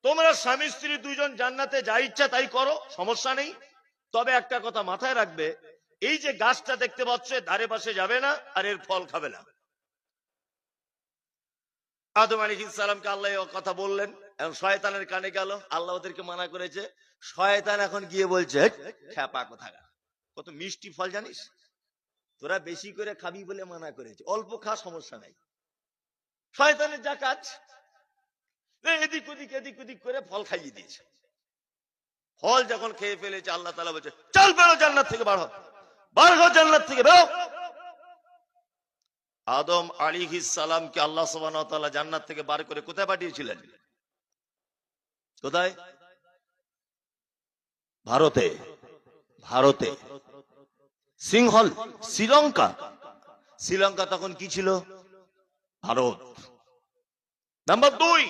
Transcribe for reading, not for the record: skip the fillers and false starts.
তোমরা স্বামী স্ত্রী দুইজন জান্নাতে যা ইচ্ছা তাই করো, সমস্যা নেই। তবে একটা কথা মাথায় রাখবে, এই যে গাছটা দেখতে পাচ্ছ ধারে পাশে যাবে না আর এর ফল খাবে না। আদম আলাইহিস সালামকে আল্লাহ কথা বললেন, এখন শয়তানের কানে গেল, আল্লাহ ওদেরকে মানা করেছে। শয়তান এখন গিয়ে বলছে, খ্যাপা কোথাকার, কত মিষ্টি ফল জানিস, তোরা বেশি করে খাবি বলে মানা করেছে, অল্প খা, সমস্যা নাই। শয়তানের যা কাজ, এদিক ওদিক এদিক ওদিক করে ফল খাইয়ে দিয়েছে। ফল যখন খেয়ে ফেলেছে, আল্লাহ তাআলা বলছে, চল বেরো জান্নাত থেকে, বার হও, বার হও জান্নাত থেকে, বেরো। আদম আলাইহিস সালামকে আল্লাহ সুবহানাহু ওয়া তাআলা জান্নাত থেকে বার করে কোথায় পাঠিয়েছিলেন? কোথায়? ভারতে। ভারতে সিংহল, শ্রীলঙ্কা। শ্রীলঙ্কা তখন কি ছিল? ভারত। নাম্বার 2,